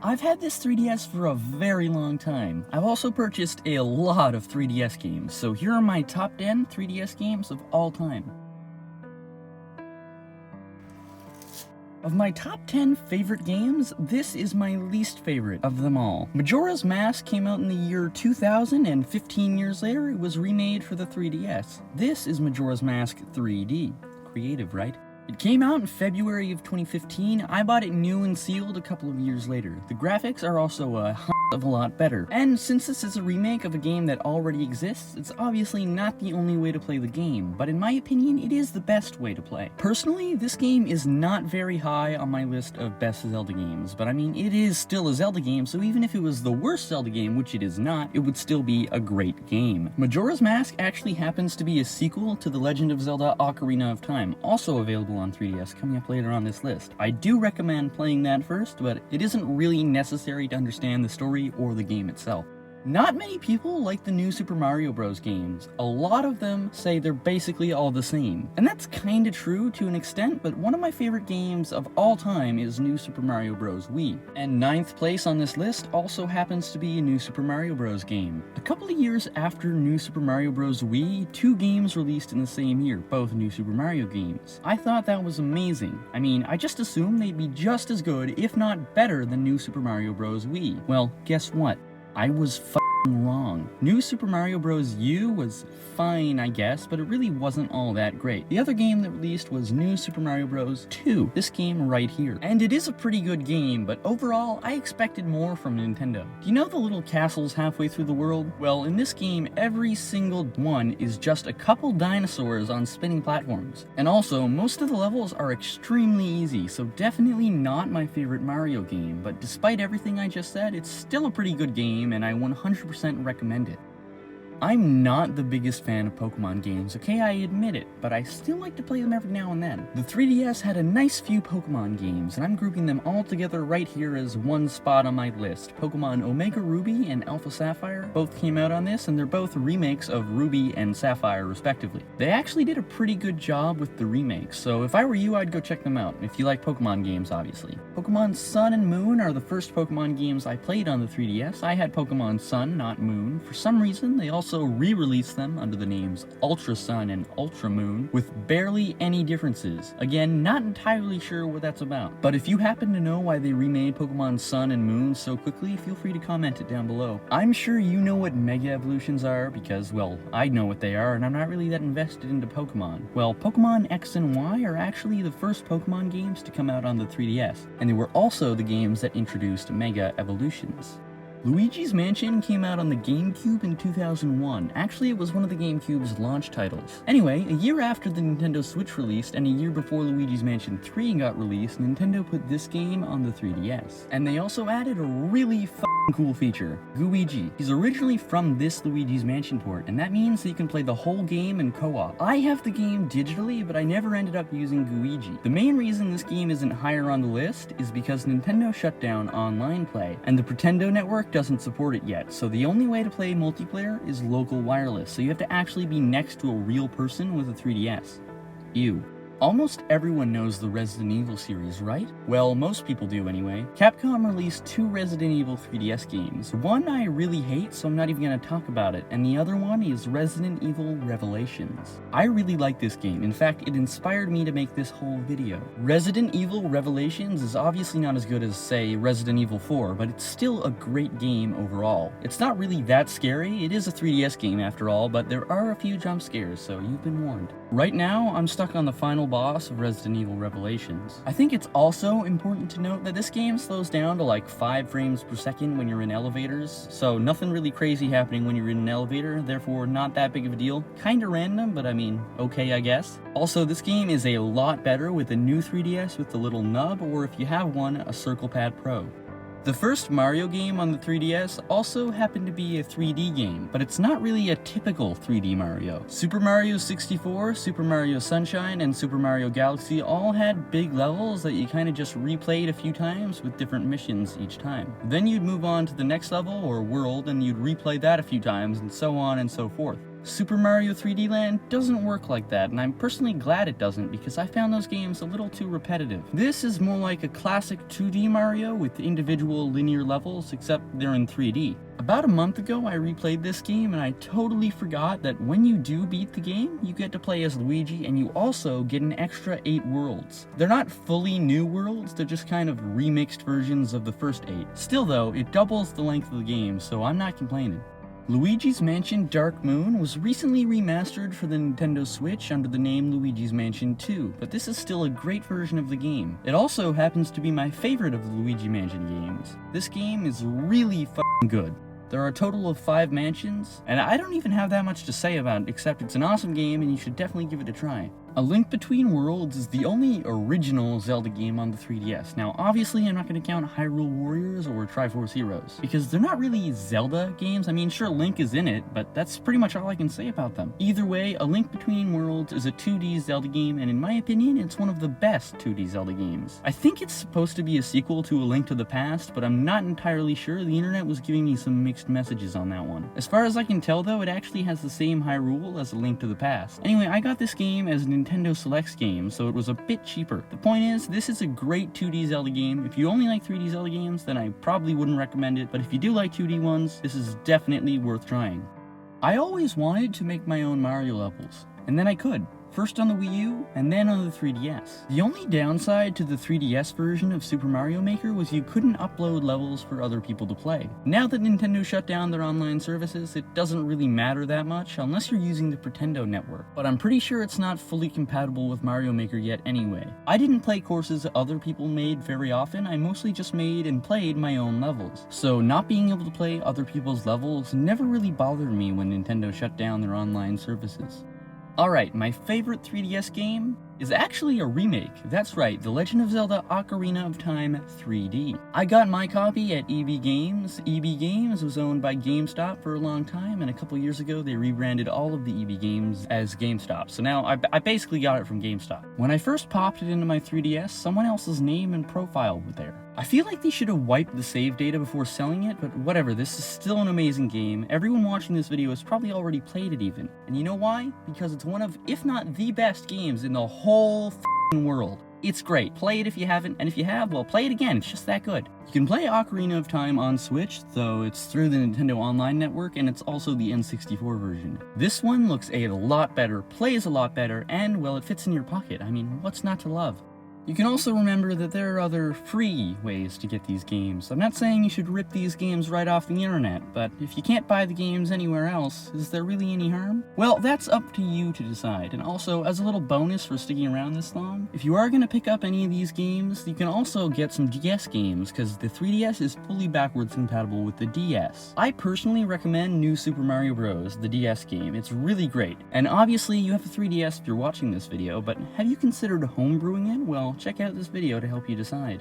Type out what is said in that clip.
I've had this 3DS for a very long time. I've also purchased a lot of 3DS games, so here are my top 10 3DS games of all time. Of my top 10 favorite games, this is my least favorite of them all. Majora's Mask came out in the year 2000, and 15 years later it was remade for the 3DS. This is Majora's Mask 3D. Creative, right? It came out in February of 2015. I bought it new and sealed a couple of years later. The graphics are also a of a lot better. And since this is a remake of a game that already exists, it's obviously not the only way to play the game, but in my opinion, it is the best way to play. Personally, this game is not very high on my list of best Zelda games, but I mean, it is still a Zelda game, so even if it was the worst Zelda game, which it is not, it would still be a great game. Majora's Mask actually happens to be a sequel to The Legend of Zelda Ocarina of Time, also available on 3DS, coming up later on this list. I do recommend playing that first, but it isn't really necessary to understand the story or the game itself. Not many people like the new Super Mario Bros. Games. A lot of them say they're basically all the same. And that's kinda true to an extent, but one of my favorite games of all time is New Super Mario Bros. Wii. And 9th place on this list also happens to be a New Super Mario Bros. Game. A couple of years after New Super Mario Bros. Wii, 2 games released in the same year, both New Super Mario games. I thought that was amazing. I mean, I just assumed they'd be just as good, if not better, than New Super Mario Bros. Wii. Well, guess what? I was wrong. New Super Mario Bros. U was fine, I guess, but it really wasn't all that great. The other game that released was New Super Mario Bros. 2, this game right here. And it is a pretty good game, but overall, I expected more from Nintendo. Do you know the little castles halfway through the world? Well, in this game, every single one is just a couple dinosaurs on spinning platforms. And also, most of the levels are extremely easy, so definitely not my favorite Mario game, but despite everything I just said, it's still a pretty good game, and I 100% recommend it. I'm not the biggest fan of Pokemon games, okay, I admit it, but I still like to play them every now and then. The 3DS had a nice few Pokemon games, and I'm grouping them all together right here as one spot on my list. Pokemon Omega Ruby and Alpha Sapphire both came out on this, and they're both remakes of Ruby and Sapphire respectively. They actually did a pretty good job with the remakes, so if I were you, I'd go check them out, if you like Pokemon games, obviously. Pokemon Sun and Moon are the first Pokemon games I played on the 3DS. I had Pokemon Sun, not Moon. For some reason, they also re-released them under the names Ultra Sun and Ultra Moon with barely any differences. Again, not entirely sure what that's about. But if you happen to know why they remade Pokemon Sun and Moon so quickly, feel free to comment it down below. I'm sure you know what Mega Evolutions are because, well, I know what they are and I'm not really that invested into Pokemon. Well, Pokemon X and Y are actually the first Pokemon games to come out on the 3DS, and they were also the games that introduced Mega Evolutions. Luigi's Mansion came out on the GameCube in 2001. Actually, it was one of the GameCube's launch titles. Anyway, a year after the Nintendo Switch released, and a year before Luigi's Mansion 3 got released, Nintendo put this game on the 3DS. And they also added a really cool feature, Gooigi. He's originally from this Luigi's Mansion port, and that means that you can play the whole game in co-op. I have the game digitally, but I never ended up using Gooigi. The main reason this game isn't higher on the list is because Nintendo shut down online play, and the Pretendo network doesn't support it yet, so the only way to play multiplayer is local wireless, so you have to actually be next to a real person with a 3DS. Ew. Almost everyone knows the Resident Evil series, right? Well, most people do anyway. Capcom released 2 Resident Evil 3DS games. One I really hate, so I'm not even gonna talk about it, and the other one is Resident Evil Revelations. I really like this game. In fact, it inspired me to make this whole video. Resident Evil Revelations is obviously not as good as, say, Resident Evil 4, but it's still a great game overall. It's not really that scary. It is a 3DS game after all, but there are a few jump scares, so you've been warned. Right now, I'm stuck on the final boss of Resident Evil Revelations. I think it's also important to note that this game slows down to like 5 frames per second when you're in elevators, so nothing really crazy happening when you're in an elevator, therefore not that big of a deal. Kinda random, but I mean, okay I guess. Also, this game is a lot better with a new 3DS with the little nub, or if you have one, a Circle Pad Pro. The first Mario game on the 3DS also happened to be a 3D game, but it's not really a typical 3D Mario. Super Mario 64, Super Mario Sunshine, and Super Mario Galaxy all had big levels that you kinda just replayed a few times with different missions each time. Then you'd move on to the next level or world and you'd replay that a few times and so on and so forth. Super Mario 3D Land doesn't work like that, and I'm personally glad it doesn't because I found those games a little too repetitive. This is more like a classic 2D Mario with individual linear levels, except they're in 3D. About a month ago, I replayed this game and I totally forgot that when you do beat the game, you get to play as Luigi and you also get an extra 8 worlds. They're not fully new worlds, they're just kind of remixed versions of the first 8. Still though, it doubles the length of the game, so I'm not complaining. Luigi's Mansion Dark Moon was recently remastered for the Nintendo Switch under the name Luigi's Mansion 2, but this is still a great version of the game. It also happens to be my favorite of the Luigi Mansion games. This game is really f***ing good. There are a total of 5 mansions, and I don't even have that much to say about it, except it's an awesome game and you should definitely give it a try. A Link Between Worlds is the only original Zelda game on the 3DS. Now, obviously, I'm not going to count Hyrule Warriors or Triforce Heroes, because they're not really Zelda games. I mean, sure, Link is in it, but that's pretty much all I can say about them. Either way, A Link Between Worlds is a 2D Zelda game, and in my opinion, it's one of the best 2D Zelda games. I think it's supposed to be a sequel to A Link to the Past, but I'm not entirely sure. The internet was giving me some mixed messages on that one. As far as I can tell, though, it actually has the same Hyrule as A Link to the Past. Anyway, I got this game as Nintendo Selects game, so it was a bit cheaper. The point is, this is a great 2D Zelda game. If you only like 3D Zelda games, then I probably wouldn't recommend it, but if you do like 2D ones, this is definitely worth trying. I always wanted to make my own Mario levels, and then I could. First on the Wii U, and then on the 3DS. The only downside to the 3DS version of Super Mario Maker was you couldn't upload levels for other people to play. Now that Nintendo shut down their online services, it doesn't really matter that much unless you're using the Pretendo network, but I'm pretty sure it's not fully compatible with Mario Maker yet anyway. I didn't play courses other people made very often, I mostly just made and played my own levels. So not being able to play other people's levels never really bothered me when Nintendo shut down their online services. Alright, my favorite 3DS game is actually a remake. That's right, The Legend of Zelda Ocarina of Time 3D. I got my copy at EB Games. EB Games was owned by GameStop for a long time, and a couple years ago they rebranded all of the EB Games as GameStop. So now I basically got it from GameStop. When I first popped it into my 3DS, someone else's name and profile were there. I feel like they should have wiped the save data before selling it, but whatever, this is still an amazing game. Everyone watching this video has probably already played it even. And you know why? Because it's one of, if not the best games in the whole f***ing world. It's great. Play it if you haven't, and if you have, well, play it again. It's just that good. You can play Ocarina of Time on Switch, though it's through the Nintendo Online Network, and it's also the N64 version. This one looks a lot better, plays a lot better, and, well, it fits in your pocket. I mean, what's not to love? You can also remember that there are other free ways to get these games. I'm not saying you should rip these games right off the internet, but if you can't buy the games anywhere else, is there really any harm? Well, that's up to you to decide. And also, as a little bonus for sticking around this long, if you are going to pick up any of these games, you can also get some DS games, because the 3DS is fully backwards compatible with the DS. I personally recommend New Super Mario Bros., the DS game. It's really great. And obviously, you have a 3DS if you're watching this video, but have you considered homebrewing it? Well, check out this video to help you decide.